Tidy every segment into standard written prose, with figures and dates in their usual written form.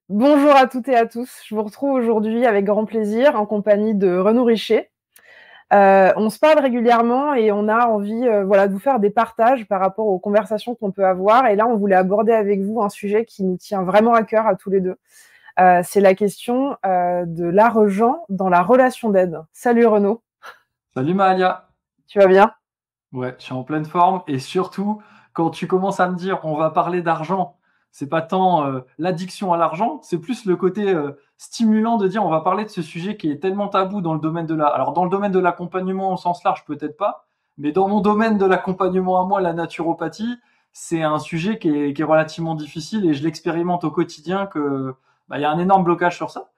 Bonjour à toutes et à tous. Je vous retrouve aujourd'hui avec grand plaisir en compagnie de Renaud Richer. On se parle régulièrement et on a envie voilà, de vous faire des partages par rapport aux conversations qu'on peut avoir. Et là, on voulait aborder avec vous un sujet qui nous tient vraiment à cœur à tous les deux. C'est la question de l'argent dans la relation d'aide. Salut Renaud, Salut Mahalia. tu vas bien? Ouais, je suis en pleine forme et surtout quand tu commences à me dire on va parler d'argent, c'est pas tant l'addiction à l'argent, c'est plus le côté stimulant de dire on va parler de ce sujet qui est tellement tabou dans le domaine de la. Alors dans le domaine de l'accompagnement au sens large peut-être pas, mais dans mon domaine de l'accompagnement à moi, la naturopathie, c'est un sujet qui est relativement difficile et je l'expérimente au quotidien que il y a un énorme blocage sur ça.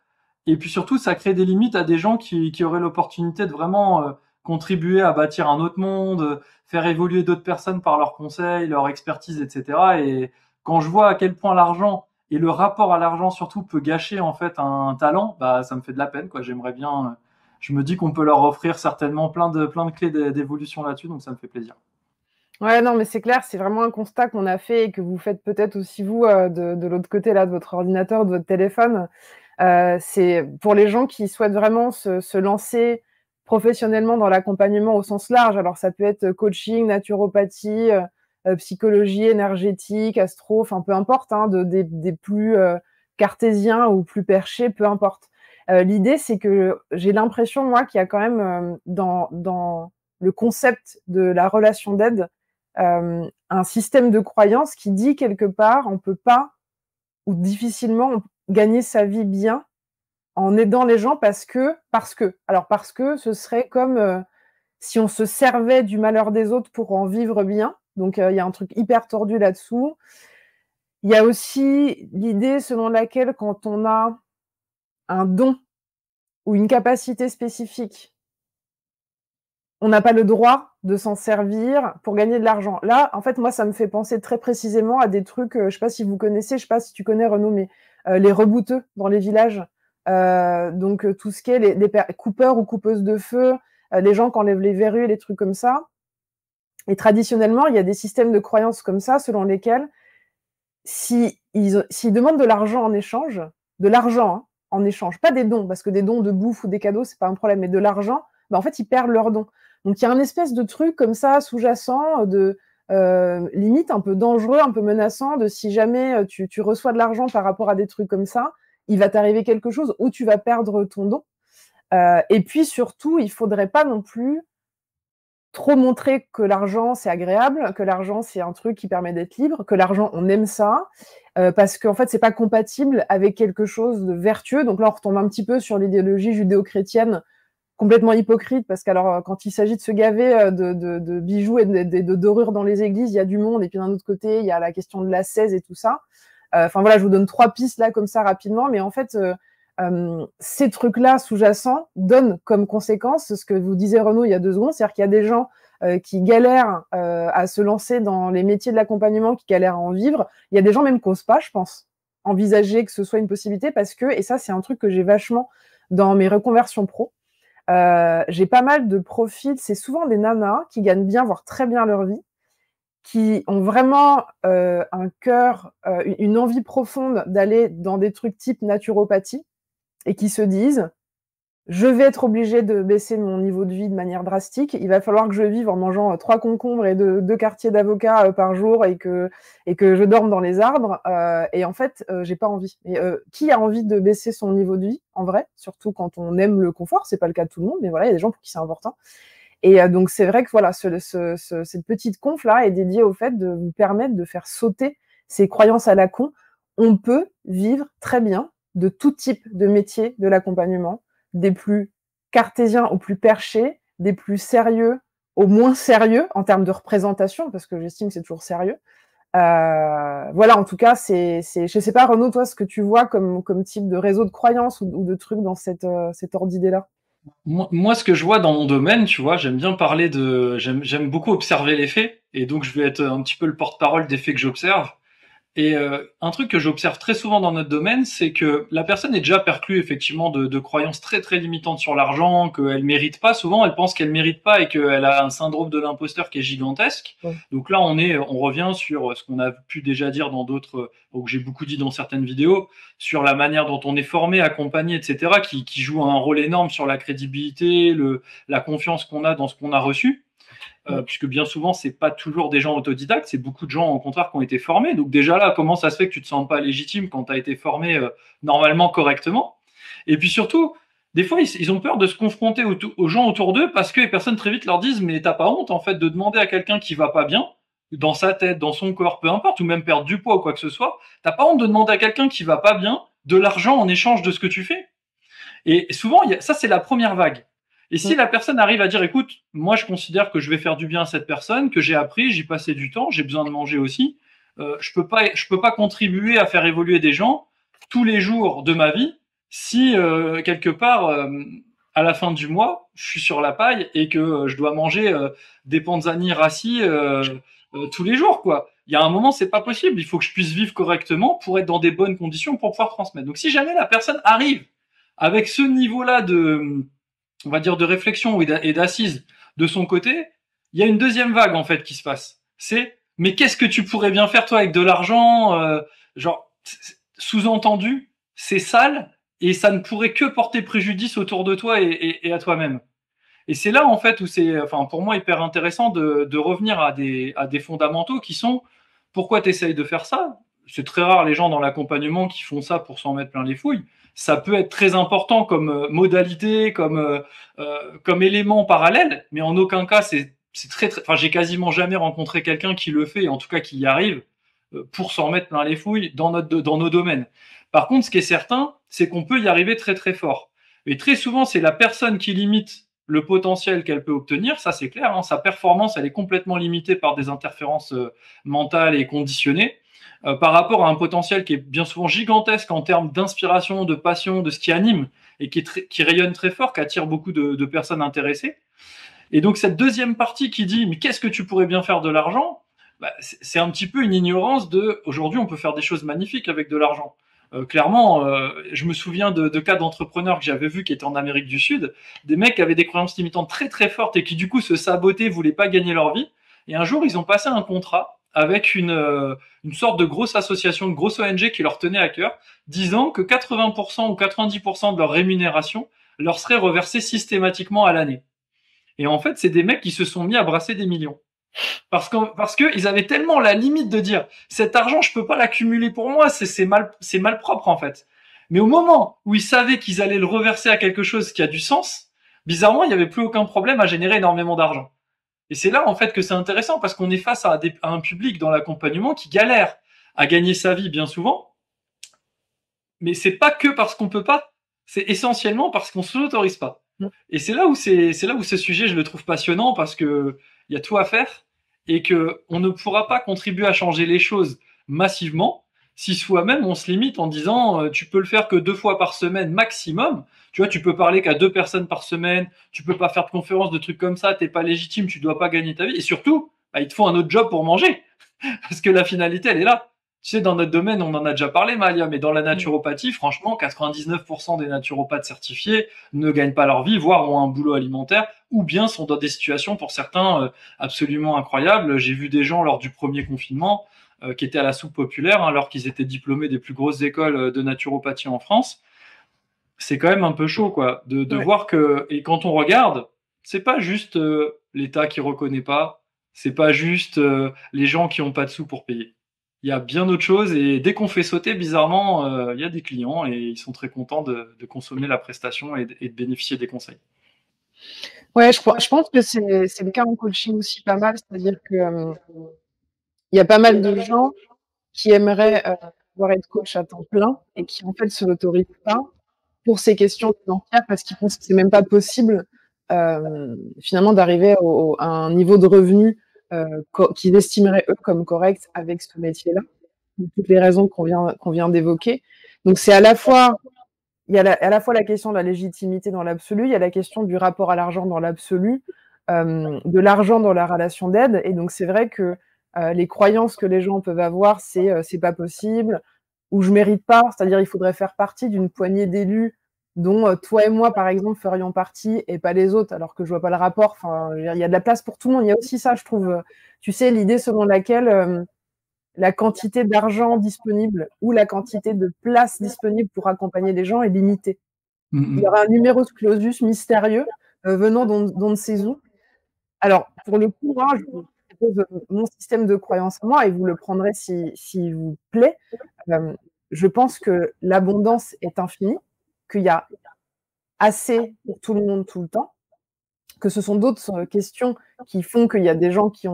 Et puis surtout, ça crée des limites à des gens qui auraient l'opportunité de vraiment contribuer à bâtir un autre monde, faire évoluer d'autres personnes par leurs conseils, leur expertise, etc. Et quand je vois à quel point l'argent et le rapport à l'argent surtout peut gâcher en fait un talent, bah ça me fait de la peine quoi. J'aimerais bien, je me dis qu'on peut leur offrir certainement plein de clés d'évolution là-dessus, donc ça me fait plaisir. Ouais, non, mais c'est clair, c'est vraiment un constat qu'on a fait et que vous faites peut-être aussi vous de l'autre côté là de votre ordinateur, de votre téléphone. C'est pour les gens qui souhaitent vraiment se lancer professionnellement dans l'accompagnement au sens large. Alors ça peut être coaching, naturopathie, psychologie énergétique, astro, enfin peu importe, hein, des plus cartésiens ou plus perchés, peu importe. L'idée, c'est que j'ai l'impression, moi, qu'il y a quand même dans le concept de la relation d'aide un système de croyance qui dit quelque part on peut pas ou difficilement gagner sa vie bien en aidant les gens parce que ce serait comme si on se servait du malheur des autres pour en vivre bien. Donc il y a un truc hyper tordu là-dessous. Il y a aussi l'idée selon laquelle quand on a un don ou une capacité spécifique, on n'a pas le droit de s'en servir pour gagner de l'argent. Là, en fait, moi, ça me fait penser très précisément à des trucs, je sais pas si vous connaissez, je sais pas si tu connais Renaud, mais les rebouteux dans les villages. Donc tout ce qui est les coupeurs ou coupeuses de feu, les gens qui enlèvent les verrues, les trucs comme ça. Et traditionnellement, il y a des systèmes de croyances comme ça, selon lesquels s'ils demandent de l'argent en échange, de l'argent hein, en échange, pas des dons, parce que des dons de bouffe ou des cadeaux, c'est pas un problème, mais de l'argent, bah, en fait, ils perdent leur don. Donc il y a un espèce de truc comme ça, sous-jacent, de limite un peu dangereux, un peu menaçant, de si jamais tu reçois de l'argent par rapport à des trucs comme ça, il va t'arriver quelque chose ou tu vas perdre ton don. Et puis surtout, il faudrait pas non plus trop montrer que l'argent c'est agréable, que l'argent c'est un truc qui permet d'être libre, que l'argent on aime ça, parce qu'en fait c'est pas compatible avec quelque chose de vertueux. Donc là on retombe un petit peu sur l'idéologie judéo-chrétienne complètement hypocrite, parce qu'alors quand il s'agit de se gaver de bijoux et de dorures dans les églises, il y a du monde, et puis d'un autre côté il y a la question de l'ascèse et tout ça. Enfin voilà, je vous donne 3 pistes là comme ça rapidement, mais en fait ces trucs-là sous-jacents donnent comme conséquence ce que vous disiez Renaud il y a 2 secondes, c'est-à-dire qu'il y a des gens qui galèrent à se lancer dans les métiers de l'accompagnement, qui galèrent à en vivre. Il y a des gens même qui n'osent pas, je pense, envisager que ce soit une possibilité parce que, et ça c'est un truc que j'ai vachement dans mes reconversions pro, j'ai pas mal de profils, c'est souvent des nanas qui gagnent bien, voire très bien leur vie, qui ont vraiment un cœur, une envie profonde d'aller dans des trucs type naturopathie, et qui se disent je vais être obligé de baisser mon niveau de vie de manière drastique. Il va falloir que je vive en mangeant 3 concombres et 2 quartiers d'avocat par jour et que je dorme dans les arbres. Et en fait, j'ai pas envie. Et qui a envie de baisser son niveau de vie en vrai, surtout quand on aime le confort. C'est pas le cas de tout le monde, mais voilà, il y a des gens pour qui c'est important. Et donc c'est vrai que voilà, cette petite conf là est dédiée au fait de vous permettre de faire sauter ces croyances à la con. On peut vivre très bien de tout type de métier de l'accompagnement, des plus cartésiens aux plus perchés, des plus sérieux aux moins sérieux en termes de représentation, parce que j'estime que c'est toujours sérieux. Voilà, en tout cas, je sais pas, Renaud, toi, ce que tu vois comme type de réseau de croyances ou de trucs dans cette ordre d'idée-là. Moi, ce que je vois dans mon domaine, tu vois, j'aime bien parler j'aime beaucoup observer les faits, et donc je vais être un petit peu le porte-parole des faits que j'observe. Et un truc que j'observe très souvent dans notre domaine, c'est que la personne est déjà perclue effectivement de croyances très très limitantes sur l'argent, qu'elle mérite pas. Souvent, elle pense qu'elle mérite pas et qu'elle a un syndrome de l'imposteur qui est gigantesque. Ouais. Donc là, on revient sur ce qu'on a pu déjà dire dans d'autres, ou que j'ai beaucoup dit dans certaines vidéos, sur la manière dont on est formé, accompagné, etc., qui joue un rôle énorme sur la crédibilité, la confiance qu'on a dans ce qu'on a reçu. Puisque bien souvent, c'est pas toujours des gens autodidactes, c'est beaucoup de gens au contraire qui ont été formés. Donc déjà là, comment ça se fait que tu te sens pas légitime quand tu as été formé normalement correctement? Et puis surtout, des fois, ils ont peur de se confronter aux gens autour d'eux parce que les personnes très vite leur disent mais t'as pas honte en fait de demander à quelqu'un qui va pas bien dans sa tête, dans son corps, peu importe, ou même perdre du poids ou quoi que ce soit, t'as pas honte de demander à quelqu'un qui va pas bien de l'argent en échange de ce que tu fais. Et souvent, ça c'est la première vague. Et si la personne arrive à dire, écoute, moi je considère que je vais faire du bien à cette personne, que j'ai appris, j'y passé du temps, j'ai besoin de manger aussi, je peux pas contribuer à faire évoluer des gens tous les jours de ma vie si quelque part à la fin du mois je suis sur la paille et que je dois manger des panzani rassis tous les jours quoi. Il y a un moment c'est pas possible, il faut que je puisse vivre correctement pour être dans des bonnes conditions pour pouvoir transmettre. Donc si jamais la personne arrive avec ce niveau-là de on va dire de réflexion et d'assise de son côté, il y a une deuxième vague en fait qui se passe. C'est mais qu'est-ce que tu pourrais bien faire toi avec de l'argent genre sous-entendu, c'est sale et ça ne pourrait que porter préjudice autour de toi et à toi-même. Et c'est là en fait où c'est, enfin pour moi hyper intéressant de revenir à des fondamentaux qui sont pourquoi tu essayes de faire ça. C'est très rare les gens dans l'accompagnement qui font ça pour s'en mettre plein les fouilles. Ça peut être très important comme modalité, comme élément parallèle, mais en aucun cas c'est très, enfin j'ai quasiment jamais rencontré quelqu'un qui le fait, en tout cas qui y arrive pour s'en mettre plein les fouilles dans nos domaines. Par contre, ce qui est certain, c'est qu'on peut y arriver très très fort. Et très souvent, c'est la personne qui limite le potentiel qu'elle peut obtenir, ça c'est clair, hein, sa performance elle est complètement limitée par des interférences mentales et conditionnées par rapport à un potentiel qui est bien souvent gigantesque en termes d'inspiration, de passion, de ce qui anime et qui rayonne très fort, qui attire beaucoup de personnes intéressées. Et donc cette deuxième partie qui dit mais qu'est-ce que tu pourrais bien faire de l'argent, bah, c'est un petit peu une ignorance de aujourd'hui on peut faire des choses magnifiques avec de l'argent. Clairement, je me souviens de cas d'entrepreneurs que j'avais vus qui étaient en Amérique du Sud, des mecs qui avaient des croyances limitantes très très fortes et qui du coup se sabotaient, voulaient pas gagner leur vie. Et un jour, ils ont passé un contrat avec une sorte de grosse association, de grosse ONG qui leur tenait à cœur, disant que 80% ou 90% de leur rémunération leur serait reversée systématiquement à l'année. Et en fait, c'est des mecs qui se sont mis à brasser des millions. Parce que ils avaient tellement la limite de dire cet argent je peux pas l'accumuler pour moi, c'est mal propre en fait. Mais au moment où ils savaient qu'ils allaient le reverser à quelque chose qui a du sens, bizarrement il y avait plus aucun problème à générer énormément d'argent. Et c'est là en fait que c'est intéressant parce qu'on est face à un public dans l'accompagnement qui galère à gagner sa vie bien souvent, mais c'est pas que parce qu'on peut pas, c'est essentiellement parce qu'on se l'autorise pas. Et c'est là où ce sujet je le trouve passionnant parce que il y a tout à faire et que on ne pourra pas contribuer à changer les choses massivement si soi-même on se limite en disant tu peux le faire que 2 fois par semaine maximum. Tu vois, tu peux parler qu'à 2 personnes par semaine, tu peux pas faire de conférences, de trucs comme ça, t'es pas légitime, tu dois pas gagner ta vie et surtout, bah, il te faut un autre job pour manger parce que la finalité elle est là. Tu sais, dans notre domaine, on en a déjà parlé, Malia, mais dans la naturopathie, franchement, 99% des naturopathes certifiés ne gagnent pas leur vie, voire ont un boulot alimentaire, ou bien sont dans des situations, pour certains, absolument incroyables. J'ai vu des gens lors du premier confinement qui étaient à la soupe populaire, hein, alors qu'ils étaient diplômés des plus grosses écoles de naturopathie en France. C'est quand même un peu chaud, quoi, de voir que, et quand on regarde, c'est pas juste l'État qui reconnaît pas, c'est pas juste les gens qui ont pas de sous pour payer. Il y a bien autre chose et dès qu'on fait sauter, bizarrement, il y a des clients et ils sont très contents de consommer la prestation et de bénéficier des conseils. Ouais, je pense que c'est le cas en coaching aussi pas mal, c'est-à-dire que il y a pas mal de gens qui aimeraient pouvoir être coach à temps plein et qui en fait se l'autorisent pas pour ces questions financières parce qu'ils pensent que c'est même pas possible finalement d'arriver à un niveau de revenu qu'ils estimeraient eux comme correct avec ce métier-là, pour toutes les raisons qu'on vient d'évoquer. Donc c'est à la fois il y a à la fois la question de la légitimité dans l'absolu, il y a la question du rapport à l'argent dans l'absolu, de l'argent dans la relation d'aide. Et donc c'est vrai que les croyances que les gens peuvent avoir, c'est pas possible, ou je mérite pas, c'est-à-dire il faudrait faire partie d'une poignée d'élus dont toi et moi, par exemple, ferions partie et pas les autres, alors que je vois pas le rapport. Enfin, il y a de la place pour tout le monde. Il y a aussi ça, je trouve, tu sais, l'idée selon laquelle la quantité d'argent disponible ou la quantité de place disponible pour accompagner les gens est limitée. Il y aura un numerus clausus mystérieux venant d'on ne sait où. Alors, pour le coup, moi, je vous propose mon système de croyance à moi, et vous le prendrez si vous plaît. Je pense que l'abondance est infinie, qu'il y a assez pour tout le monde tout le temps, que ce sont d'autres questions qui font qu'il y a des gens qui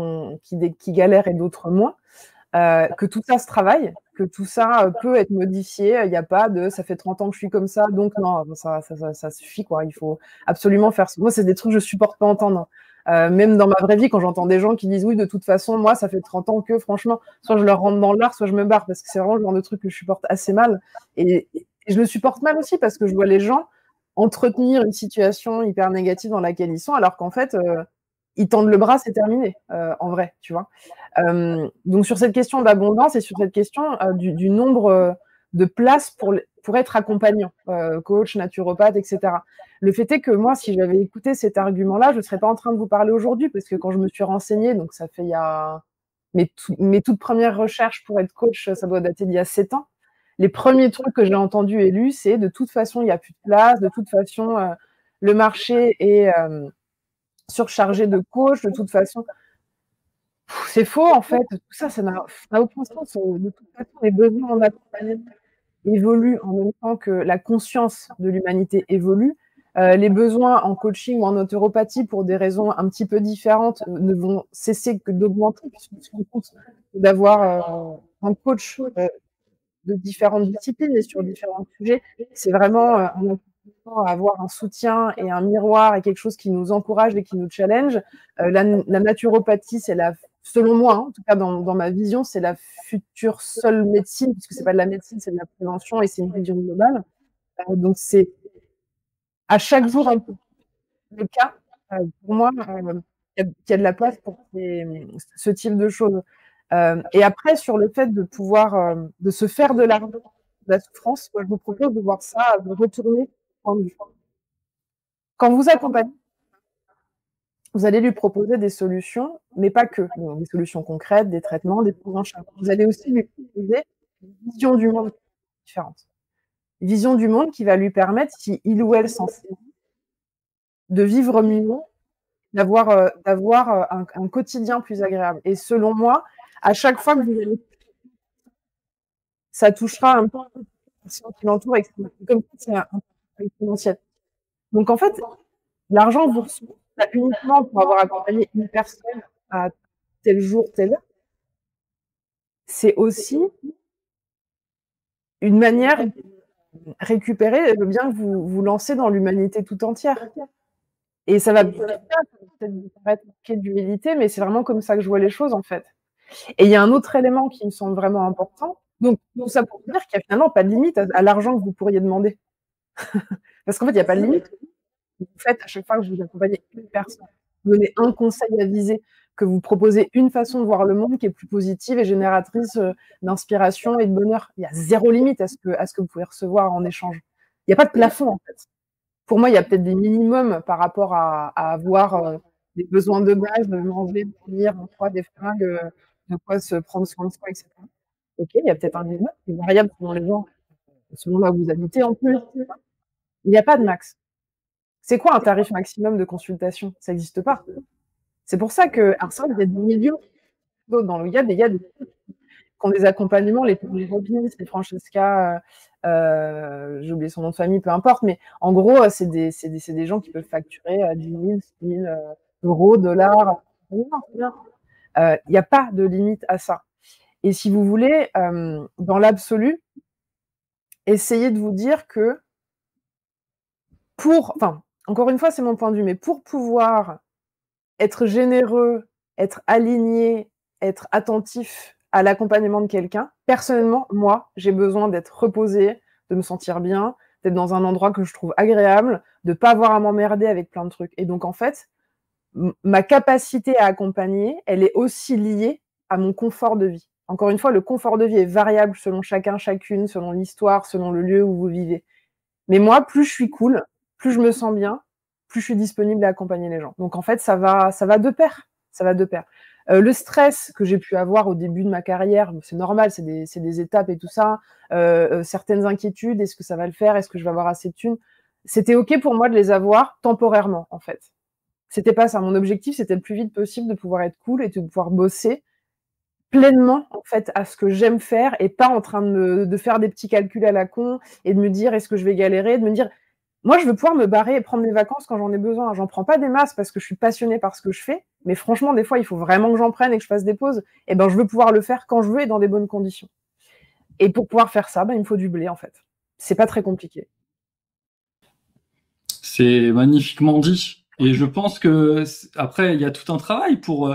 galèrent et d'autres moins, que tout ça se travaille, que tout ça peut être modifié. Il n'y a pas de ça fait 30 ans que je suis comme ça, donc non, ça suffit, quoi. Il faut absolument faire ça. Moi, c'est des trucs que je supporte pas entendre. Même dans ma vraie vie, quand j'entends des gens qui disent oui, de toute façon, moi, ça fait 30 ans que, franchement, soit je leur rentre dans l'art, soit je me barre, parce que c'est vraiment le genre de truc que je supporte assez mal. Et je le supporte mal aussi parce que je vois les gens entretenir une situation hyper négative dans laquelle ils sont, alors qu'en fait, ils tendent le bras, c'est terminé, en vrai, tu vois. Donc sur cette question d'abondance et sur cette question du nombre de places pour être accompagnant, coach, naturopathe, etc. Le fait est que moi, si j'avais écouté cet argument-là, je ne serais pas en train de vous parler aujourd'hui, parce que quand je me suis renseignée, donc ça fait il y a mes toutes premières recherches pour être coach, ça doit dater d'il y a 7 ans. Les premiers trucs que j'ai entendus et lus, c'est de toute façon, il n'y a plus de place, de toute façon, le marché est surchargé de coachs, de toute façon. C'est faux, en fait. Tout ça, ça n'a aucun sens. De toute façon, les besoins en accompagnement évoluent en même temps que la conscience de l'humanité évolue. Les besoins en coaching ou en naturopathie, pour des raisons un petit peu différentes, ne vont cesser que d'augmenter, puisqu'on se rend compte d'avoir un coach de différentes disciplines et sur différents sujets. C'est vraiment un accompagnement à avoir un soutien et un miroir et quelque chose qui nous encourage et qui nous challenge. La naturopathie, c'est selon moi, hein, en tout cas dans ma vision, c'est la future seule médecine, puisque c'est pas de la médecine, c'est de la prévention et c'est une vision globale. Donc c'est à chaque jour un peu le cas. Pour moi, il y a de la place pour ce type de choses. Et après, sur le fait de pouvoir de se faire de l'argent, de la souffrance, moi, je vous propose de voir ça, de retourner point de vue. Quand vous accompagnez, vous allez lui proposer des solutions, mais pas que. Donc, des solutions concrètes, des traitements, des prises en charge. Vous allez aussi lui proposer une vision du monde différente. Une vision du monde qui va lui permettre, si il ou elle s'en saisit, de vivre mieux, d'avoir un quotidien plus agréable. Et selon moi, à chaque fois que vous allez, ça touchera un peu les personnes qui l'entourent, et comme ça, c'est un exponentiel. Donc en fait, l'argent que vous recevez, pas uniquement pour avoir accompagné une personne à tel jour, telle heure, c'est aussi une manière de récupérer le bien que vous lancez dans l'humanité tout entière. Et ça va peut-être vous paraître manquer d'humilité, mais c'est vraiment comme ça que je vois les choses, en fait. Et il y a un autre élément qui me semble vraiment important. Donc, tout ça pour dire qu'il n'y a finalement pas de limite à l'argent que vous pourriez demander. Parce qu'en fait, il n'y a pas de limite. Vous faites à chaque fois que vous accompagnez une personne, vous donnez un conseil avisé, que vous proposez une façon de voir le monde qui est plus positive et génératrice d'inspiration et de bonheur. Il y a zéro limite à ce que vous pouvez recevoir en échange. Il n'y a pas de plafond, en fait. Pour moi, il y a peut-être des minimums par rapport à avoir des besoins de base, de manger, de dormir, des fringues, de quoi se prendre soin de soi, etc. Ok, il y a peut-être un minimum, c'est variable selon les gens, selon là où vous habitez en plus. Il n'y a pas de max. C'est quoi un tarif maximum de consultation? Ça n'existe pas. C'est pour ça que, alors ça, il y a des millions d'autres dans le il y a des qui ont des accompagnements, les Tony Robbins, les Francesca, j'ai oublié son nom de famille, peu importe, mais en gros, c'est des gens qui peuvent facturer 10 000, 6 000 euros, dollars. Non, c'est bien. Il n'y a pas de limite à ça. Et si vous voulez, dans l'absolu, essayez de vous dire que encore une fois, c'est mon point de vue, mais pour pouvoir être généreux, être aligné, être attentif à l'accompagnement de quelqu'un, personnellement, moi, j'ai besoin d'être reposée, de me sentir bien, d'être dans un endroit que je trouve agréable, de pas avoir à m'emmerder avec plein de trucs. Et donc, en fait, ma capacité à accompagner, elle est aussi liée à mon confort de vie. Encore une fois, le confort de vie est variable selon chacun, chacune, selon l'histoire, selon le lieu où vous vivez. Mais moi, plus je suis cool, plus je me sens bien, plus je suis disponible à accompagner les gens. Donc en fait, ça va de pair. Ça va de pair. Le stress que j'ai pu avoir au début de ma carrière, c'est normal, c'est des étapes et tout ça. Certaines inquiétudes, est-ce que ça va le faire? Est-ce que je vais avoir assez de thunes? C'était OK pour moi de les avoir temporairement, en fait. C'était pas ça. Mon objectif, c'était le plus vite possible de pouvoir être cool et de pouvoir bosser pleinement, en fait, à ce que j'aime faire et pas en train de faire des petits calculs à la con et de me dire: «Est-ce que je vais galérer?» de me dire moi, je veux pouvoir me barrer et prendre mes vacances quand j'en ai besoin. J'en prends pas des masses parce que je suis passionnée par ce que je fais, mais franchement, des fois, il faut vraiment que j'en prenne et que je fasse des pauses. Et ben, je veux pouvoir le faire quand je veux et dans des bonnes conditions. Et pour pouvoir faire ça, ben, il me faut du blé, en fait. C'est pas très compliqué. C'est magnifiquement dit. Et je pense que après, il y a tout un travail pour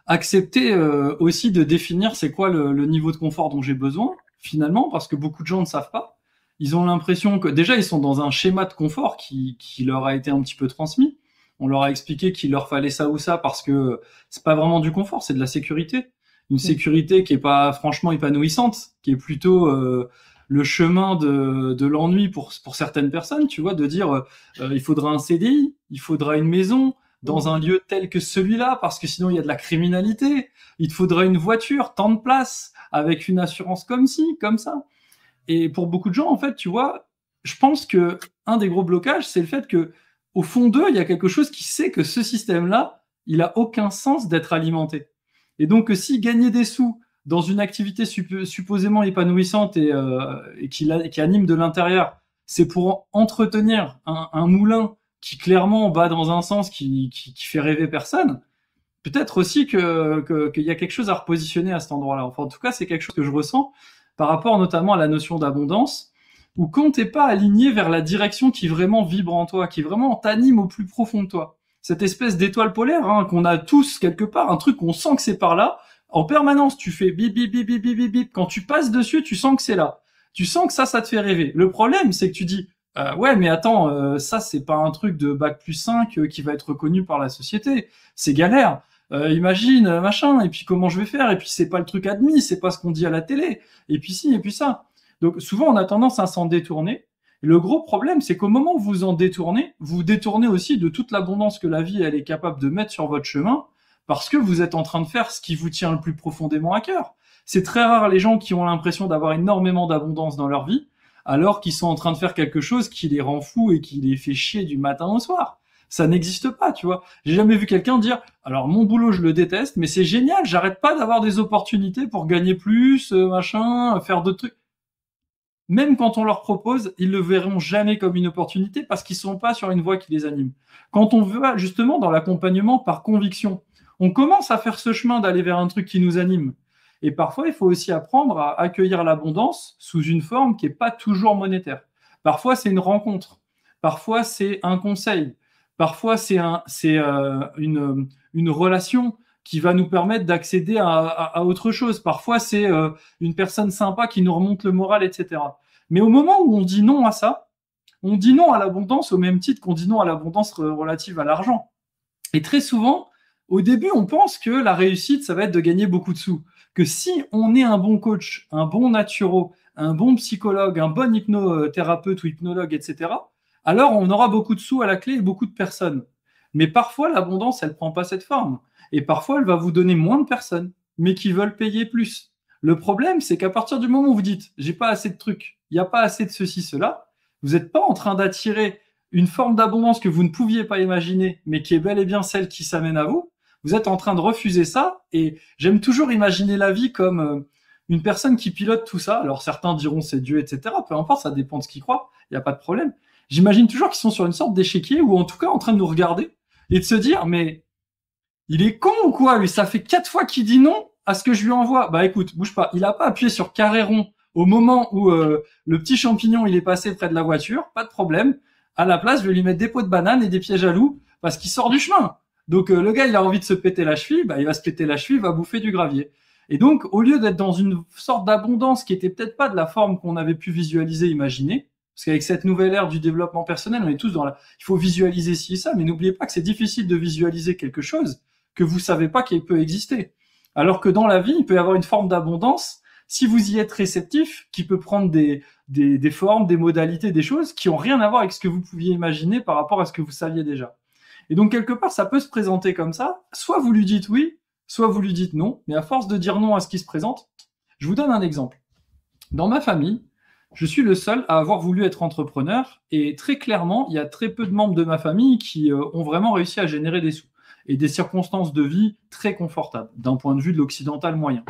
accepter aussi de définir c'est quoi le niveau de confort dont j'ai besoin, finalement, parce que beaucoup de gens ne savent pas. Ils ont l'impression que déjà ils sont dans un schéma de confort qui leur a été un petit peu transmis. On leur a expliqué qu'il leur fallait ça ou ça parce que c'est pas vraiment du confort, c'est de la sécurité. Une sécurité qui est pas franchement épanouissante, qui est plutôt le chemin de l'ennui pour certaines personnes, tu vois, de dire il faudra un CDI, il faudra une maison dans un lieu tel que celui-là parce que sinon il y a de la criminalité, il te faudra une voiture, tant de place, avec une assurance comme ci, comme ça. Et pour beaucoup de gens, en fait, tu vois, je pense que un des gros blocages, c'est le fait que, au fond d'eux, il y a quelque chose qui sait que ce système-là, il a aucun sens d'être alimenté. Et donc, si gagner des sous dans une activité supposément épanouissante et qui anime de l'intérieur, c'est pour entretenir un moulin qui clairement bat dans un sens qui fait rêver personne, peut-être aussi qu'il y a quelque chose à repositionner à cet endroit-là. Enfin, en tout cas, c'est quelque chose que je ressens par rapport notamment à la notion d'abondance, où quand t'es pas aligné vers la direction qui vraiment vibre en toi, qui vraiment t'anime au plus profond de toi, cette espèce d'étoile polaire qu'on a tous quelque part, un truc qu'on sent que c'est par là, en permanence tu fais bip bip bip bip bip bip bip, quand tu passes dessus tu sens que c'est là, tu sens que ça te fait rêver. Le problème c'est que tu dis ouais mais attends, ça c'est pas un truc de bac+5 qui va être reconnu par la société, c'est galère. Imagine, machin, et puis comment je vais faire, et puis c'est pas le truc admis, c'est pas ce qu'on dit à la télé, et puis ci, et puis ça. Donc souvent on a tendance à s'en détourner. Et le gros problème, c'est qu'au moment où vous en détournez, vous détournez aussi de toute l'abondance que la vie elle est capable de mettre sur votre chemin, parce que vous êtes en train de faire ce qui vous tient le plus profondément à cœur. C'est très rare les gens qui ont l'impression d'avoir énormément d'abondance dans leur vie, alors qu'ils sont en train de faire quelque chose qui les rend fous et qui les fait chier du matin au soir. Ça n'existe pas, tu vois. J'ai jamais vu quelqu'un dire alors mon boulot je le déteste mais c'est génial, j'arrête pas d'avoir des opportunités pour gagner plus, machin, faire d'autres trucs. Même quand on leur propose, ils le verront jamais comme une opportunité parce qu'ils sont pas sur une voie qui les anime. Quand on veut justement dans l'accompagnement par conviction, on commence à faire ce chemin d'aller vers un truc qui nous anime. Et parfois, il faut aussi apprendre à accueillir l'abondance sous une forme qui est pas toujours monétaire. Parfois, c'est une rencontre. Parfois, c'est un conseil. Parfois, c'est une relation qui va nous permettre d'accéder à autre chose. Parfois, c'est une personne sympa qui nous remonte le moral, etc. Mais au moment où on dit non à ça, on dit non à l'abondance au même titre qu'on dit non à l'abondance relative à l'argent. Et très souvent, au début, on pense que la réussite, ça va être de gagner beaucoup de sous. Que si on est un bon coach, un bon naturo, un bon psychologue, un bon hypnothérapeute ou hypnologue, etc., alors on aura beaucoup de sous à la clé et beaucoup de personnes. Mais parfois, l'abondance, elle prend pas cette forme. Et parfois, elle va vous donner moins de personnes, mais qui veulent payer plus. Le problème, c'est qu'à partir du moment où vous dites « j'ai pas assez de trucs, il n'y a pas assez de ceci, cela », vous n'êtes pas en train d'attirer une forme d'abondance que vous ne pouviez pas imaginer, mais qui est bel et bien celle qui s'amène à vous. Vous êtes en train de refuser ça. Et j'aime toujours imaginer la vie comme une personne qui pilote tout ça. Alors certains diront c'est Dieu, etc. Peu importe, ça dépend de ce qu'ils croient. Il n'y a pas de problème. J'imagine toujours qu'ils sont sur une sorte d'échiquier ou en tout cas en train de nous regarder et de se dire mais il est con ou quoi lui, ça fait 4 fois qu'il dit non à ce que je lui envoie. Bah écoute, bouge pas. Il a pas appuyé sur carré rond au moment où le petit champignon il est passé près de la voiture. Pas de problème. À la place, je vais lui mettre des pots de bananes et des pièges à loups parce qu'il sort du chemin. Donc le gars, il a envie de se péter la cheville, bah il va se péter la cheville, il va bouffer du gravier. Et donc, au lieu d'être dans une sorte d'abondance qui était peut-être pas de la forme qu'on avait pu visualiser, imaginer, parce qu'avec cette nouvelle ère du développement personnel, on est tous dans la... Il faut visualiser ci et ça, mais n'oubliez pas que c'est difficile de visualiser quelque chose que vous savez pas qu'il peut exister. Alors que dans la vie, il peut y avoir une forme d'abondance, si vous y êtes réceptif, qui peut prendre des formes, des modalités, des choses qui ont rien à voir avec ce que vous pouviez imaginer par rapport à ce que vous saviez déjà. Et donc, quelque part, ça peut se présenter comme ça. Soit vous lui dites oui, soit vous lui dites non. Mais à force de dire non à ce qui se présente, je vous donne un exemple. Dans ma famille, je suis le seul à avoir voulu être entrepreneur et très clairement, il y a très peu de membres de ma famille qui ont vraiment réussi à générer des sous et des circonstances de vie très confortables d'un point de vue de l'occidental moyen.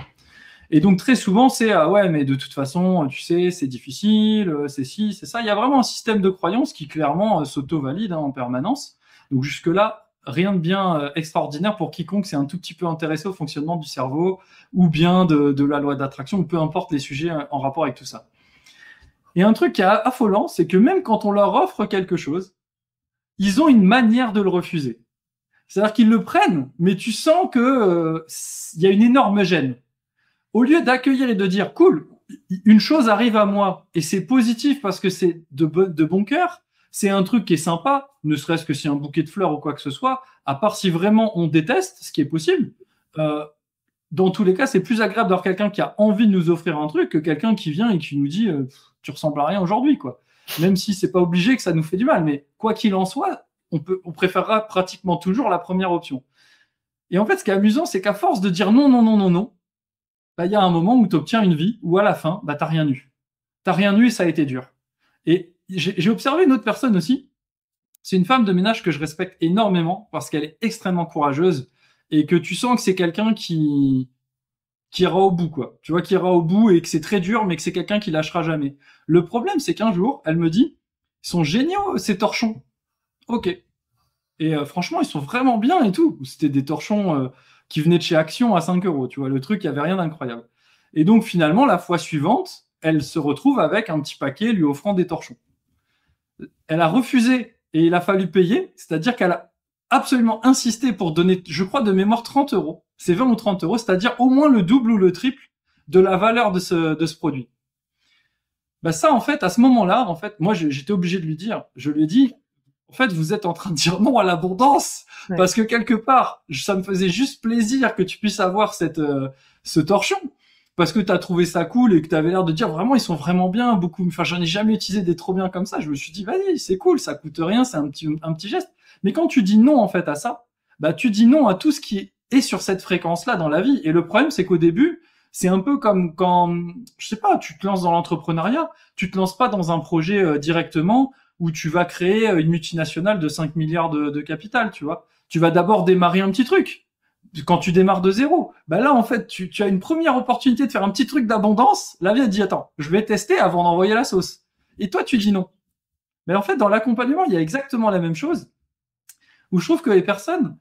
Et donc très souvent, c'est ah ouais, mais de toute façon, tu sais, c'est difficile, c'est ci, c'est ça. Il y a vraiment un système de croyance qui clairement s'auto-valide en permanence. Donc jusque-là, rien de bien extraordinaire pour quiconque s'est un tout petit peu intéressé au fonctionnement du cerveau ou bien de la loi d'attraction, ou peu importe les sujets en rapport avec tout ça. Et un truc qui est affolant, c'est que même quand on leur offre quelque chose, ils ont une manière de le refuser. C'est-à-dire qu'ils le prennent, mais tu sens que y a une énorme gêne. Au lieu d'accueillir et de dire cool, une chose arrive à moi et c'est positif parce que c'est de bon cœur, c'est un truc qui est sympa, ne serait-ce que si un bouquet de fleurs ou quoi que ce soit, à part si vraiment on déteste, ce qui est possible. Dans tous les cas, c'est plus agréable d'avoir quelqu'un qui a envie de nous offrir un truc que quelqu'un qui vient et qui nous dit tu ressembles à rien aujourd'hui, quoi. Même si c'est pas obligé que ça nous fait du mal, mais quoi qu'il en soit, on préférera pratiquement toujours la première option. Et en fait, ce qui est amusant, c'est qu'à force de dire non, non, non, non, non, bah, y a un moment où tu obtiens une vie où à la fin, bah, t'as rien eu. T'as rien eu et ça a été dur. Et j'ai observé une autre personne aussi. C'est une femme de ménage que je respecte énormément parce qu'elle est extrêmement courageuse et que tu sens que c'est quelqu'un qui ira au bout, quoi. Tu vois, qui ira au bout et que c'est très dur, mais que c'est quelqu'un qui lâchera jamais. Le problème, c'est qu'un jour, elle me dit, ils sont géniaux, ces torchons. Ok. Et franchement, ils sont vraiment bien et tout. C'était des torchons qui venaient de chez Action à 5 euros. Tu vois, le truc, il n'y avait rien d'incroyable. Et donc, finalement, la fois suivante, elle se retrouve avec un petit paquet lui offrant des torchons. Elle a refusé et il a fallu payer. C'est-à-dire qu'elle a absolument insisté pour donner, je crois, de mémoire 30 euros. C'est 20 ou 30 euros, c'est-à-dire au moins le double ou le triple de la valeur de ce produit. Bah ça, en fait, à ce moment-là, en fait, moi, j'étais obligé de lui dire, je lui ai dit, en fait, vous êtes en train de dire non à l'abondance, ouais. Parce que quelque part, ça me faisait juste plaisir que tu puisses avoir ce torchon, parce que tu as trouvé ça cool et que tu avais l'air de dire vraiment, ils sont vraiment bien, beaucoup. Enfin, j'en ai jamais utilisé des trop bien comme ça. Je me suis dit, vas-y, c'est cool, ça coûte rien, c'est un petit geste. Mais quand tu dis non, en fait, à ça, bah, tu dis non à tout ce qui est sur cette fréquence-là dans la vie. Et le problème, c'est qu'au début, c'est un peu comme quand, je sais pas, tu te lances dans l'entrepreneuriat, tu te lances pas dans un projet directement où tu vas créer une multinationale de 5 milliards de capital, tu vois. Tu vas d'abord démarrer un petit truc. Quand tu démarres de zéro, bah là, en fait, tu as une première opportunité de faire un petit truc d'abondance. La vie, elle dit, attends, je vais tester avant d'envoyer la sauce. Et toi, tu dis non. Mais en fait, dans l'accompagnement, il y a exactement la même chose, où je trouve que les personnes,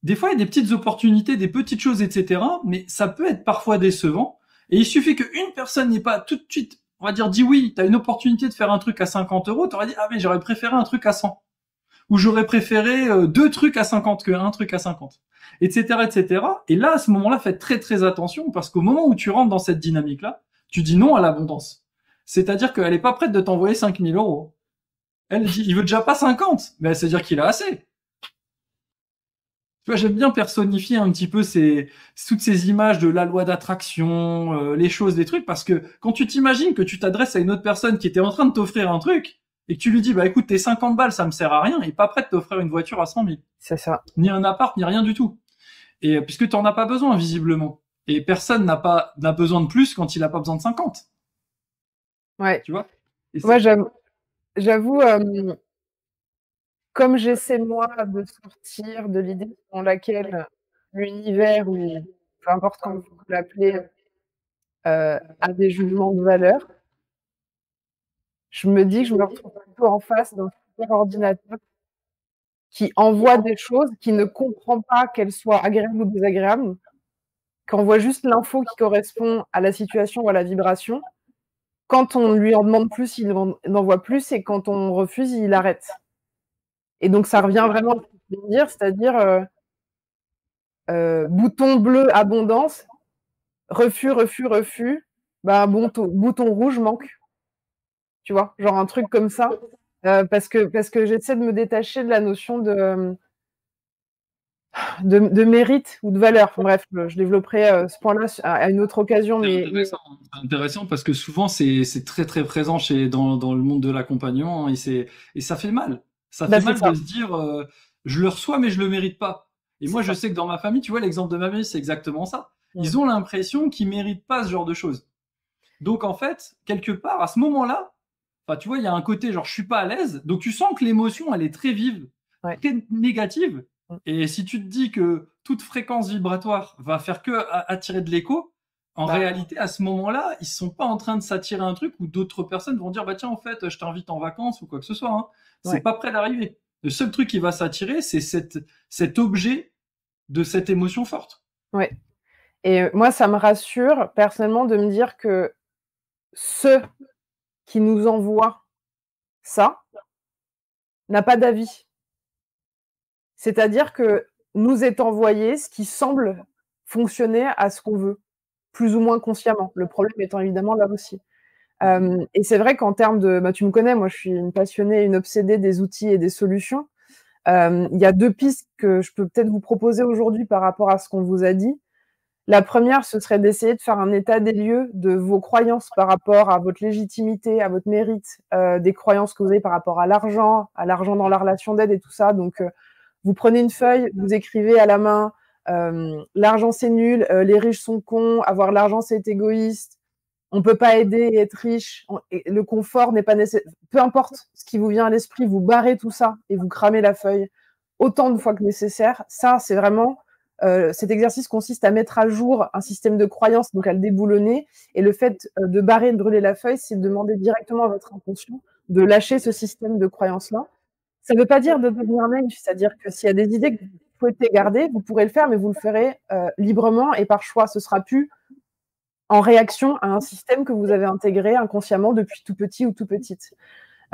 des fois, il y a des petites opportunités, des petites choses, etc. Mais ça peut être parfois décevant. Et il suffit qu'une personne n'ait pas tout de suite, on va dire, dit oui, tu as une opportunité de faire un truc à 50 euros, tu aurais dit, ah mais j'aurais préféré un truc à 100. Ou j'aurais préféré 2 trucs à 50 qu'un truc à 50. Etc., etc. Et là, à ce moment-là, faites très très attention parce qu'au moment où tu rentres dans cette dynamique-là, tu dis non à l'abondance. C'est-à-dire qu'elle est pas prête de t'envoyer 5000 euros. Elle dit, il veut déjà pas 50, mais elle sait dire qu'il a assez. Tu vois, j'aime bien personnifier un petit peu toutes ces images de la loi d'attraction, les choses, les trucs, parce que quand tu t'imagines que tu t'adresses à une autre personne qui était en train de t'offrir un truc, et que tu lui dis, bah écoute, tes 50 balles, ça me sert à rien, et pas prêt de t'offrir une voiture à 100 000. C'est ça. Ni un appart, ni rien du tout. Et puisque tu n'en as pas besoin, visiblement. Et personne n'a besoin de plus quand il n'a pas besoin de 50. Ouais. Tu vois? Moi, j'avoue, comme j'essaie, moi, de sortir de l'idée dans laquelle l'univers, ou peu importe comment vous l'appelez, a des jugements de valeur, je me dis que je me retrouve plutôt en face d'un super ordinateur qui envoie des choses, qui ne comprend pas qu'elles soient agréables ou désagréables, qui envoie juste l'info qui correspond à la situation ou à la vibration. Quand on lui en demande plus, il envoie plus, et quand on refuse, il arrête. Et donc ça revient vraiment à ce que je viens de dire, c'est-à-dire bouton bleu, abondance, refus, refus, refus, bah, bouton rouge, manque. Tu vois, genre un truc comme ça. Parce que j'essaie de me détacher de la notion de de mérite ou de valeur. Enfin, bref, je développerai ce point-là à une autre occasion. C'est intéressant parce que souvent c'est très très présent dans le monde de l'accompagnement, hein, et ça fait mal. Ça Bah, fait c'est mal ça. de se dire je le reçois mais je le mérite pas. Et moi je sais que dans ma famille, tu vois, l'exemple de ma famille, c'est exactement ça. Ils ont l'impression qu'ils méritent pas ce genre de choses. Donc en fait, quelque part, à ce moment-là, enfin, tu vois, il y a un côté genre je suis pas à l'aise, donc tu sens que l'émotion elle est très vive, Ouais. très négative. Mm. Et si tu te dis que toute fréquence vibratoire va faire que attirer de l'écho, en Bah, réalité, à ce moment-là, ils sont pas en train de s'attirer un truc où d'autres personnes vont dire bah tiens, en fait, je t'invite en vacances ou quoi que ce soit, hein. C'est ouais. pas près d'arriver. Le seul truc qui va s'attirer, c'est cet objet de cette émotion forte. Ouais. Et moi, ça me rassure personnellement de me dire que ceux qui nous envoient ça n'a pas d'avis. C'est-à-dire que nous est envoyé ce qui semble fonctionner à ce qu'on veut, plus ou moins consciemment. Le problème étant évidemment là aussi. Et c'est vrai qu'en termes de bah, tu me connais, moi je suis une passionnée, une obsédée des outils et des solutions. Il y a 2 pistes que je peux peut-être vous proposer aujourd'hui par rapport à ce qu'on vous a dit. La première, ce serait d'essayer de faire un état des lieux de vos croyances par rapport à votre légitimité, à votre mérite, des croyances que vous avez par rapport à l'argent dans la relation d'aide et tout ça. Donc, vous prenez une feuille, vous écrivez à la main, l'argent c'est nul, les riches sont cons, avoir l'argent c'est égoïste, on peut pas aider et être riche, et le confort n'est pas nécessaire. Peu importe ce qui vous vient à l'esprit, vous barrez tout ça et vous cramez la feuille autant de fois que nécessaire. Ça, c'est vraiment cet exercice consiste à mettre à jour un système de croyances, donc à le déboulonner. Et le fait de barrer, de brûler la feuille, c'est de demander directement à votre inconscient de lâcher ce système de croyances-là. Ça ne veut pas dire de devenir naïf, c'est-à-dire que s'il y a des idées que vous souhaitez garder, vous pourrez le faire, mais vous le ferez librement et par choix. Ce sera plus en réaction à un système que vous avez intégré inconsciemment depuis tout petit ou tout petite.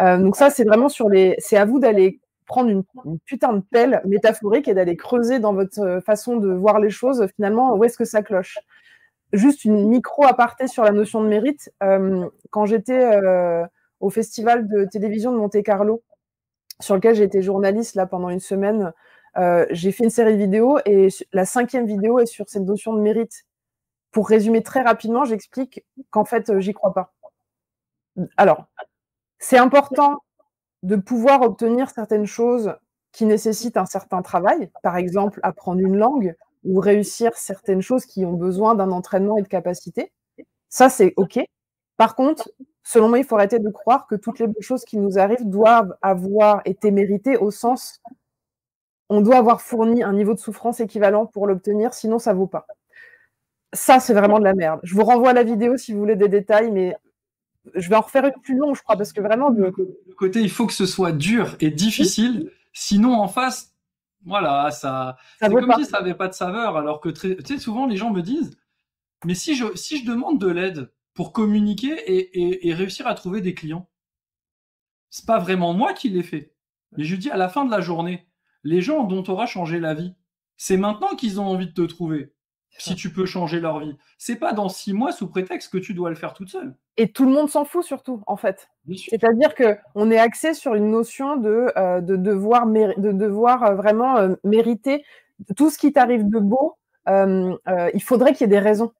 Donc ça, c'est vraiment c'est à vous d'aller prendre une putain de pelle métaphorique et d'aller creuser dans votre façon de voir les choses, finalement, où est-ce que ça cloche. Juste une micro aparté sur la notion de mérite. Quand j'étais au festival de télévision de Monte-Carlo, sur lequel j'ai été journaliste là pendant une semaine, j'ai fait une série de vidéos et la 5e vidéo est sur cette notion de mérite. Pour résumer très rapidement, j'explique qu'en fait, j'y crois pas. Alors, c'est important de pouvoir obtenir certaines choses qui nécessitent un certain travail, par exemple apprendre une langue ou réussir certaines choses qui ont besoin d'un entraînement et de capacité. Ça, c'est OK. Par contre, selon moi, il faut arrêter de croire que toutes les bonnes choses qui nous arrivent doivent avoir été méritées au sens on doit avoir fourni un niveau de souffrance équivalent pour l'obtenir, sinon ça vaut pas. Ça, c'est vraiment de la merde. Je vous renvoie à la vidéo si vous voulez des détails, mais je vais en refaire une plus longue, je crois, parce que vraiment, Le côté, il faut que ce soit dur et difficile, sinon en face, voilà, ça c'est vaut comme pas. si ça avait pas de saveur, alors que tu sais, souvent les gens me disent, mais si je demande de l'aide pour communiquer et réussir à trouver des clients, c'est pas vraiment moi qui l'ai fait. Mais je dis à la fin de la journée, les gens dont tu auras changé la vie, c'est maintenant qu'ils ont envie de te trouver. Si tu peux changer leur vie, c'est pas dans 6 mois sous prétexte que tu dois le faire toute seule. Et tout le monde s'en fout surtout, en fait. Bien sûr. C'est-à-dire qu'on est axé sur une notion de devoir vraiment mériter tout ce qui t'arrive de beau. Il faudrait qu'il y ait des raisons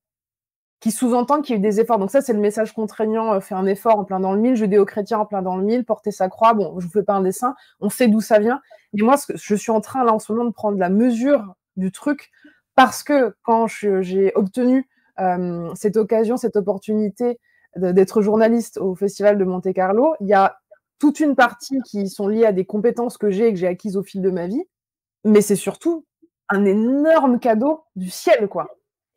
qui sous-entendent qu'il y a eu des efforts. Donc ça, c'est le message contraignant, fais un effort en plein dans le mille, judéo-chrétien en plein dans le mille, porter sa croix. Bon, je vous fais pas un dessin, on sait d'où ça vient. Mais moi, je suis en train, là, en ce moment, de prendre la mesure du truc parce que quand j'ai obtenu cette occasion, cette opportunité d'être journaliste au Festival de Monte-Carlo, il y a toute une partie qui sont liées à des compétences que j'ai et que j'ai acquises au fil de ma vie, mais c'est surtout un énorme cadeau du ciel, quoi.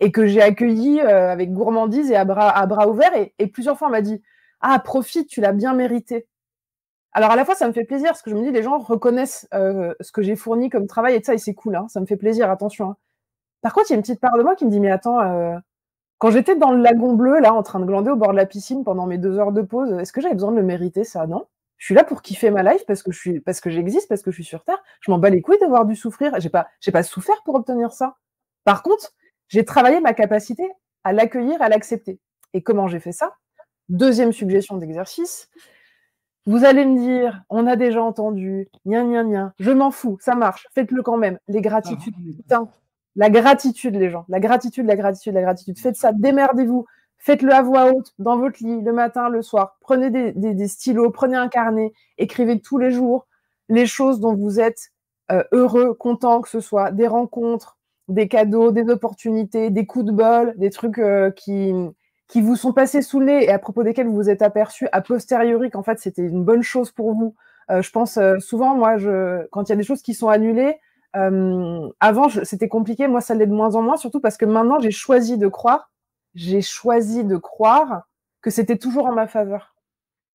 Et que j'ai accueilli avec gourmandise et à bras ouverts. Et plusieurs fois, on m'a dit « Ah, profite, tu l'as bien mérité ». Alors, à la fois, ça me fait plaisir, parce que je me dis, les gens reconnaissent ce que j'ai fourni comme travail, et ça, et c'est cool, hein, ça me fait plaisir, attention. Hein. Par contre, il y a une petite part de moi qui me dit « Mais attends, quand j'étais dans le lagon bleu, là, en train de glander au bord de la piscine pendant mes 2 heures de pause, est-ce que j'avais besoin de le mériter, ça? Non. Je suis là pour kiffer ma life parce que j'existe, parce que je suis sur Terre. Je m'en bats les couilles d'avoir dû souffrir. J'ai pas souffert pour obtenir ça. Par contre, j'ai travaillé ma capacité à l'accueillir, à l'accepter. Et comment j'ai fait ça? 2e suggestion d'exercice. Vous allez me dire, on a déjà entendu, gna gna gna, je m'en fous, ça marche, faites-le quand même. Les Ça va, gratitudes, on est putain, la gratitude, les gens, la gratitude, la gratitude, la gratitude. Faites ça, démerdez-vous, faites-le à voix haute, dans votre lit, le matin, le soir. Prenez des stylos, prenez un carnet, écrivez tous les jours les choses dont vous êtes heureux, content, que ce soit des rencontres, des cadeaux, des opportunités, des coups de bol, des trucs qui vous sont passés sous le nez et à propos desquels vous vous êtes aperçu a posteriori qu'en fait c'était une bonne chose pour vous. Je pense souvent, moi, quand il y a des choses qui sont annulées, avant c'était compliqué, moi ça l'est de moins en moins, surtout parce que maintenant j'ai choisi de croire que c'était toujours en ma faveur,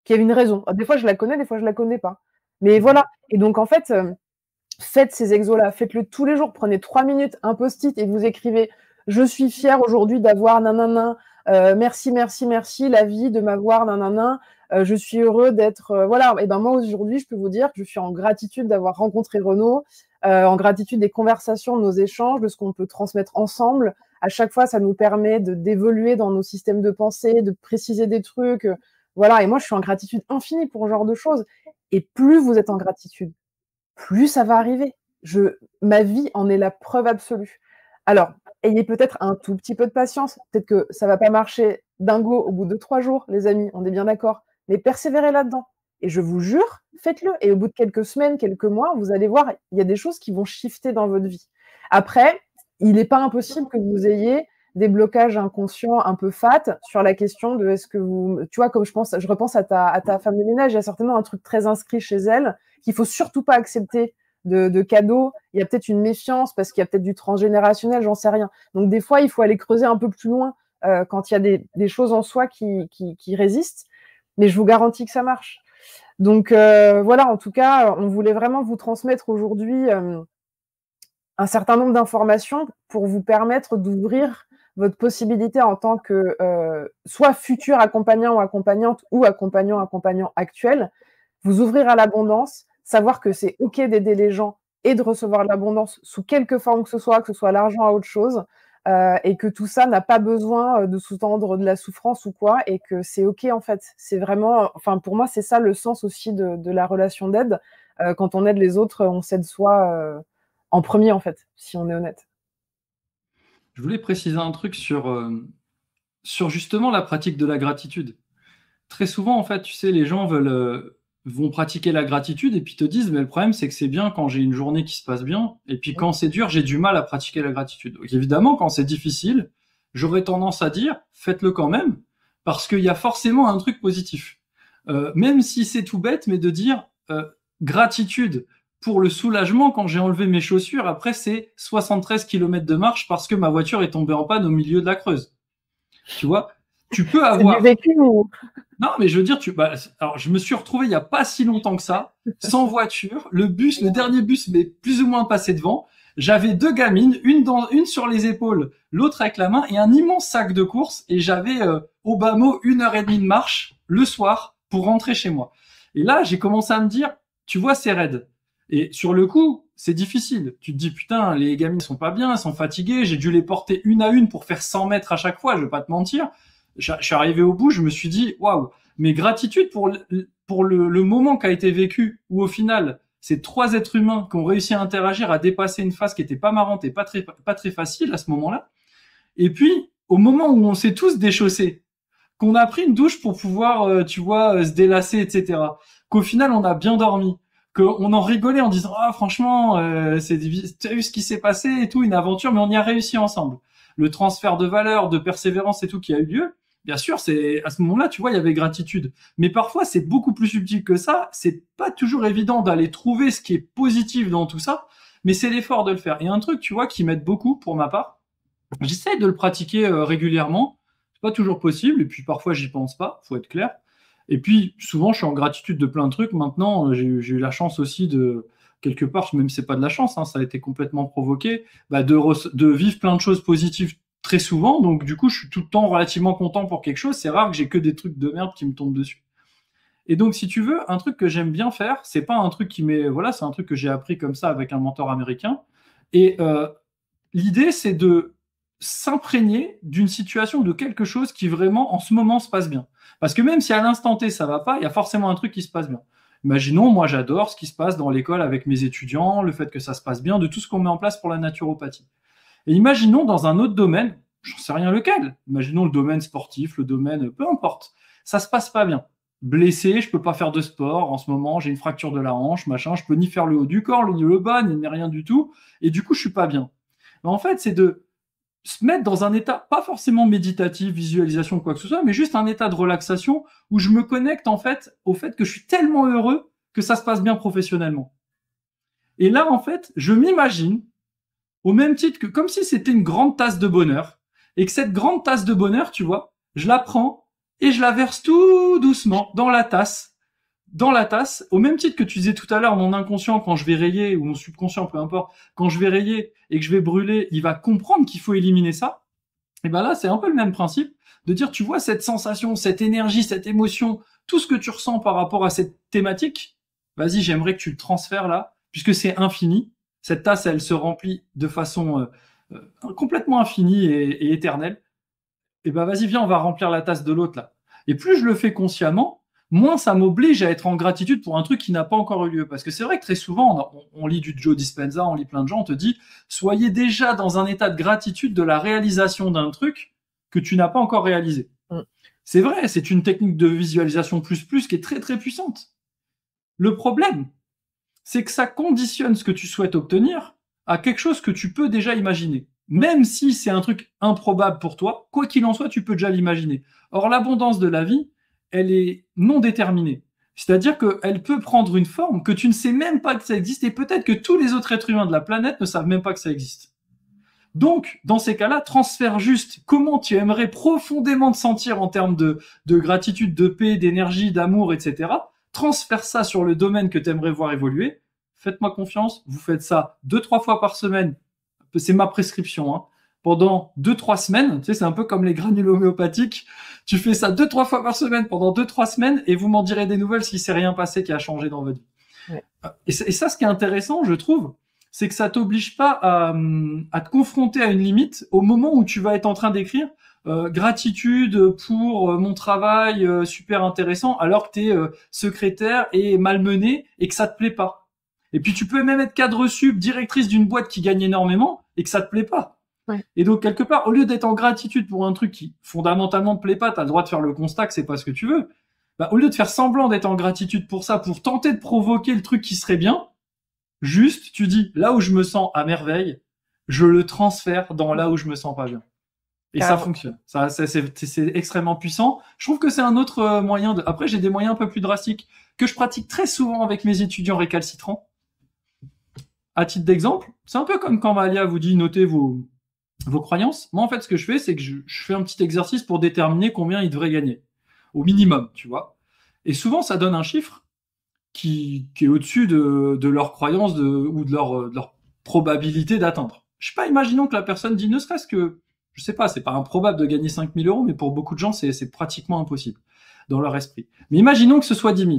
qu'il y avait une raison. Des fois je la connais, des fois je la connais pas. Mais voilà. Et donc en fait, faites ces exos-là, faites-le tous les jours, prenez 3 minutes, un post-it et vous écrivez « Je suis fière aujourd'hui d'avoir nanana, merci, merci, merci la vie de m'avoir nanana, je suis heureux d'être… voilà, et ben moi aujourd'hui, je peux vous dire que je suis en gratitude d'avoir rencontré Renaud, en gratitude des conversations, de nos échanges, de ce qu'on peut transmettre ensemble. À chaque fois, ça nous permet d'évoluer dans nos systèmes de pensée, de préciser des trucs. Voilà, et moi, je suis en gratitude infinie pour ce genre de choses. Et plus vous êtes en gratitude, plus ça va arriver. Ma vie en est la preuve absolue. Alors, ayez peut-être un tout petit peu de patience. Peut-être que ça va pas marcher dingo au bout de 3 jours, les amis, on est bien d'accord. Mais persévérez là-dedans. Et je vous jure, faites-le. Et au bout de quelques semaines, quelques mois, vous allez voir, il y a des choses qui vont shifter dans votre vie. Après, il n'est pas impossible que vous ayez des blocages inconscients un peu fat sur la question de est-ce que vous… Tu vois, comme je repense à ta femme de ménage, il y a certainement un truc très inscrit chez elle qu'il faut surtout pas accepter de cadeaux. Il y a peut-être une méfiance parce qu'il y a peut-être du transgénérationnel, j'en sais rien. Donc des fois, il faut aller creuser un peu plus loin quand il y a des choses en soi qui résistent. Mais je vous garantis que ça marche. Donc voilà, en tout cas, on voulait vraiment vous transmettre aujourd'hui un certain nombre d'informations pour vous permettre d'ouvrir votre possibilité en tant que soit futur accompagnant ou accompagnante ou accompagnant actuel, vous ouvrir à l'abondance, savoir que c'est OK d'aider les gens et de recevoir de l'abondance sous quelque forme que ce soit l'argent à autre chose, et que tout ça n'a pas besoin de sous-tendre de la souffrance ou quoi, et que c'est OK en fait. C'est vraiment, enfin pour moi, c'est ça le sens aussi de la relation d'aide. Quand on aide les autres, on s'aide soi en premier en fait, si on est honnête. Je voulais préciser un truc sur justement la pratique de la gratitude. Très souvent, en fait, tu sais, les gens vont pratiquer la gratitude et puis te disent, mais le problème, c'est que c'est bien quand j'ai une journée qui se passe bien, et puis quand c'est dur, j'ai du mal à pratiquer la gratitude. Donc, évidemment, quand c'est difficile, j'aurais tendance à dire, faites-le quand même, parce qu'il y a forcément un truc positif. Même si c'est tout bête, mais de dire gratitude pour le soulagement quand j'ai enlevé mes chaussures, après c'est 73 km de marche parce que ma voiture est tombée en panne au milieu de la Creuse. Tu vois, tu peux C'est du avoir… vécu ou… Non, mais je veux dire, alors je me suis retrouvé il n'y a pas si longtemps que ça, sans voiture. Le dernier bus m'est plus ou moins passé devant. J'avais deux gamines, une sur les épaules, l'autre avec la main, et un immense sac de course. Et j'avais au bas mot 1 heure et demie de marche le soir pour rentrer chez moi. Et là, j'ai commencé à me dire, tu vois, c'est raide. Et sur le coup, c'est difficile. Tu te dis, putain, les gamines sont pas bien, elles sont fatiguées. J'ai dû les porter une à une pour faire 100 mètres à chaque fois. Je vais pas te mentir. Je suis arrivé au bout, je me suis dit, waouh, mais gratitude pour le moment qui a été vécu, où au final, ces trois êtres humains qui ont réussi à interagir, à dépasser une phase qui était pas marrante et pas très facile à ce moment-là. Et puis, au moment où on s'est tous déchaussés, qu'on a pris une douche pour pouvoir, tu vois, se délasser, etc. Qu'au final, on a bien dormi, qu'on en rigolait en disant, ah, franchement, t'as vu ce qui s'est passé et tout, une aventure, mais on y a réussi ensemble. Le transfert de valeur, de persévérance et tout qui a eu lieu, bien sûr, c'est à ce moment-là, tu vois, il y avait gratitude. Mais parfois, c'est beaucoup plus subtil que ça. C'est pas toujours évident d'aller trouver ce qui est positif dans tout ça, mais c'est l'effort de le faire. Et un truc, tu vois, qui m'aide beaucoup pour ma part, j'essaie de le pratiquer régulièrement. C'est pas toujours possible, et puis parfois, j'y pense pas, faut être clair. Et puis, souvent, je suis en gratitude de plein de trucs. Maintenant, j'ai eu la chance aussi de, quelque part, même si c'est pas de la chance, hein, ça a été complètement provoqué, bah, de vivre plein de choses positives très souvent. Donc, du coup, je suis tout le temps relativement content pour quelque chose. C'est rare que j'ai que des trucs de merde qui me tombent dessus. Et donc, si tu veux, un truc que j'aime bien faire, c'est pas un truc qui m'est, voilà, c'est un truc que j'ai appris comme ça avec un mentor américain. Et l'idée, c'est de s'imprégner d'une situation, de quelque chose qui vraiment, en ce moment, se passe bien. Parce que même si à l'instant T, ça va pas, il y a forcément un truc qui se passe bien. Imaginons, moi, j'adore ce qui se passe dans l'école avec mes étudiants, le fait que ça se passe bien, de tout ce qu'on met en place pour la naturopathie. Et imaginons dans un autre domaine, j'en sais rien lequel, imaginons le domaine sportif, le domaine, peu importe, ça se passe pas bien. Blessé, je peux pas faire de sport en ce moment, j'ai une fracture de la hanche, machin, je peux ni faire le haut du corps, ni le bas, ni rien du tout, et du coup, je suis pas bien. Mais en fait, c'est de se mettre dans un état, pas forcément méditatif, visualisation, quoi que ce soit, mais juste un état de relaxation où je me connecte en fait au fait que je suis tellement heureux que ça se passe bien professionnellement. Et là, en fait, je m'imagine au même titre que comme si c'était une grande tasse de bonheur et que cette grande tasse de bonheur, tu vois, je la prends et je la verse tout doucement dans la tasse, au même titre que tu disais tout à l'heure, mon inconscient, quand je vais rayer, ou mon subconscient, peu importe, quand je vais rayer et que je vais brûler, il va comprendre qu'il faut éliminer ça. Et ben là, c'est un peu le même principe de dire, tu vois, cette sensation, cette énergie, cette émotion, tout ce que tu ressens par rapport à cette thématique, vas-y, j'aimerais que tu le transfères là, puisque c'est infini. Cette tasse, elle se remplit de façon complètement infinie et éternelle. Et ben vas-y, viens, on va remplir la tasse de l'autre là. Et plus je le fais consciemment, moins ça m'oblige à être en gratitude pour un truc qui n'a pas encore eu lieu. Parce que c'est vrai que très souvent, on lit du Joe Dispenza, on lit plein de gens, on te dit, soyez déjà dans un état de gratitude de la réalisation d'un truc que tu n'as pas encore réalisé. C'est vrai, c'est une technique de visualisation plus qui est très très puissante. Le problème, c'est que ça conditionne ce que tu souhaites obtenir à quelque chose que tu peux déjà imaginer. Même si c'est un truc improbable pour toi, quoi qu'il en soit, tu peux déjà l'imaginer. Or, l'abondance de la vie, elle est non déterminée. C'est-à-dire qu'elle peut prendre une forme que tu ne sais même pas que ça existe et peut-être que tous les autres êtres humains de la planète ne savent même pas que ça existe. Donc, dans ces cas-là, transfère juste comment tu aimerais profondément te sentir en termes de gratitude, de paix, d'énergie, d'amour, etc. Transfère ça sur le domaine que tu aimerais voir évoluer. Faites-moi confiance, vous faites ça 2-3 fois par semaine. C'est ma prescription, hein. Pendant 2-3 semaines, tu sais, c'est un peu comme les granules homéopathiques. Tu fais ça 2-3 fois par semaine pendant 2-3 semaines et vous m'en direz des nouvelles si c'est rien passé qui a changé dans votre vie. Ouais. Et ça, ce qui est intéressant, je trouve, c'est que ça t'oblige pas à te confronter à une limite au moment où tu vas être en train d'écrire gratitude pour mon travail super intéressant alors que t'es secrétaire et malmené et que ça te plaît pas. Et puis tu peux même être cadre sub, directrice d'une boîte qui gagne énormément et que ça te plaît pas. Ouais. Et donc quelque part, au lieu d'être en gratitude pour un truc qui fondamentalement te plaît pas, t'as le droit de faire le constat que c'est pas ce que tu veux. Bah, au lieu de faire semblant d'être en gratitude pour ça, pour tenter de provoquer le truc qui serait bien, juste tu dis là où je me sens à merveille, je le transfère dans là où je me sens pas bien. Et ça fonctionne. Ça, c'est extrêmement puissant. Je trouve que c'est un autre moyen de. Après, j'ai des moyens un peu plus drastiques que je pratique très souvent avec mes étudiants récalcitrants. À titre d'exemple, c'est un peu comme quand Malia vous dit notez vos croyances. Moi, en fait, ce que je fais, c'est que je fais un petit exercice pour déterminer combien ils devraient gagner. Au minimum, tu vois. Et souvent, ça donne un chiffre qui est au-dessus de leur croyance ou de leur probabilité d'atteindre. Je sais pas, imaginons que la personne dit ne serait-ce que, je sais pas, c'est pas improbable de gagner 5 000 euros, mais pour beaucoup de gens, c'est pratiquement impossible dans leur esprit. Mais imaginons que ce soit 10 000.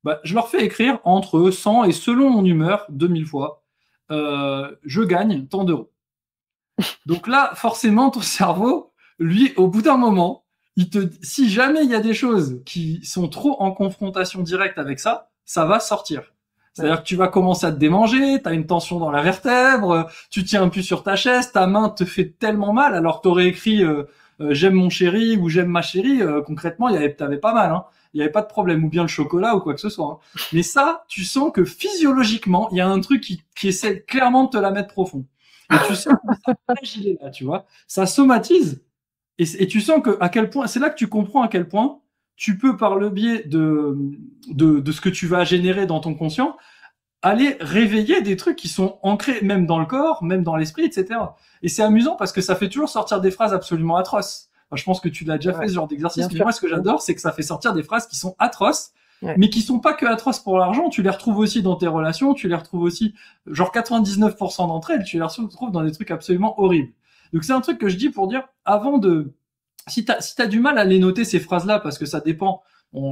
Bah, je leur fais écrire entre 100 et selon mon humeur, 2000 fois, je gagne tant d'euros. Donc là, forcément, ton cerveau, lui, au bout d'un moment, si jamais il y a des choses qui sont trop en confrontation directe avec ça, ça va sortir. C'est-à-dire que tu vas commencer à te démanger, tu as une tension dans la vertèbre, tu tiens plus sur ta chaise, ta main te fait tellement mal alors que tu aurais écrit j'aime mon chéri ou j'aime ma chérie, concrètement, t'avais pas mal, hein. Il n'y avait pas de problème, ou bien le chocolat ou quoi que ce soit. Hein. Mais ça, tu sens que physiologiquement, il y a un truc qui essaie clairement de te la mettre profond. Et tu sens que ça là, tu vois. Ça somatise. Et tu sens que à quel point, c'est là que tu comprends à quel point tu peux, par le biais de ce que tu vas générer dans ton conscient, aller réveiller des trucs qui sont ancrés même dans le corps, même dans l'esprit, etc. Et c'est amusant parce que ça fait toujours sortir des phrases absolument atroces. Enfin, je pense que tu l'as déjà fait ce genre d'exercice. Mais moi, ce que j'adore, c'est que ça fait sortir des phrases qui sont atroces, mais qui sont pas que atroces pour l'argent. Tu les retrouves aussi dans tes relations, tu les retrouves aussi, genre 99% d'entre elles, tu les retrouves dans des trucs absolument horribles. Donc c'est un truc que je dis pour dire, avant de, si t'as du mal à les noter ces phrases-là, parce que ça dépend.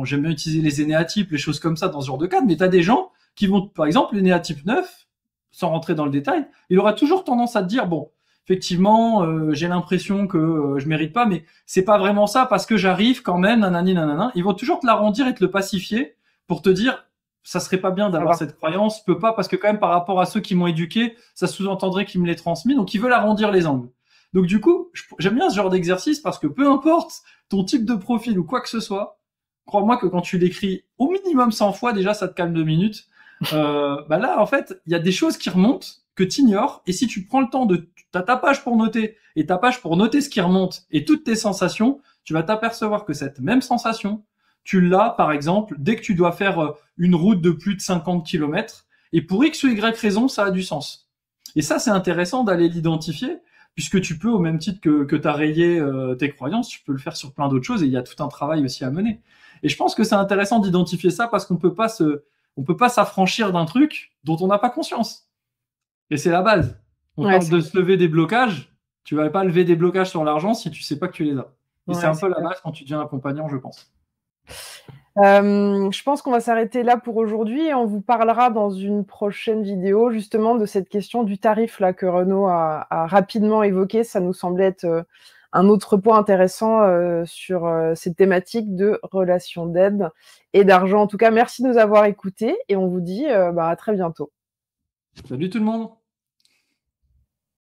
J'aime bien utiliser les énéatypes, les choses comme ça dans ce genre de cadre, mais t'as des gens qui vont, par exemple, l'énéatype 9, sans rentrer dans le détail, il aura toujours tendance à te dire, bon, effectivement, j'ai l'impression que je mérite pas, mais c'est pas vraiment ça parce que j'arrive quand même, nanani, nanana. Ils vont toujours te l'arrondir et te le pacifier pour te dire, ça serait pas bien d'avoir cette croyance, je peux pas parce que quand même par rapport à ceux qui m'ont éduqué, ça sous-entendrait qu'ils me l'aient transmis, donc ils veulent arrondir les angles. Donc du coup, j'aime bien ce genre d'exercice parce que peu importe ton type de profil ou quoi que ce soit, crois-moi que quand tu l'écris au minimum 100 fois, déjà ça te calme 2 minutes. Bah là, en fait, il y a des choses qui remontent que tu ignores, et si tu prends le temps de t'as ta page pour noter et ta page pour noter ce qui remonte et toutes tes sensations, tu vas t'apercevoir que cette même sensation, tu l'as par exemple dès que tu dois faire une route de plus de 50 km, et pour X ou Y raison, ça a du sens. Et ça, c'est intéressant d'aller l'identifier, puisque tu peux, au même titre que tu as rayé tes croyances, tu peux le faire sur plein d'autres choses, et il y a tout un travail aussi à mener. Et je pense que c'est intéressant d'identifier ça parce qu'on peut pas s'affranchir d'un truc dont on n'a pas conscience. Et c'est la base. On parle de se lever des blocages. Tu vas pas lever des blocages sur l'argent si tu sais pas que tu les as. Et c'est un peu la base quand tu deviens accompagnant, je pense. Je pense qu'on va s'arrêter là pour aujourd'hui et on vous parlera dans une prochaine vidéo justement de cette question du tarif là que Renaud a rapidement évoqué. Ça nous semblait être un autre point intéressant sur cette thématique de relations d'aide et d'argent. En tout cas, merci de nous avoir écoutés et on vous dit à très bientôt. Salut tout le monde!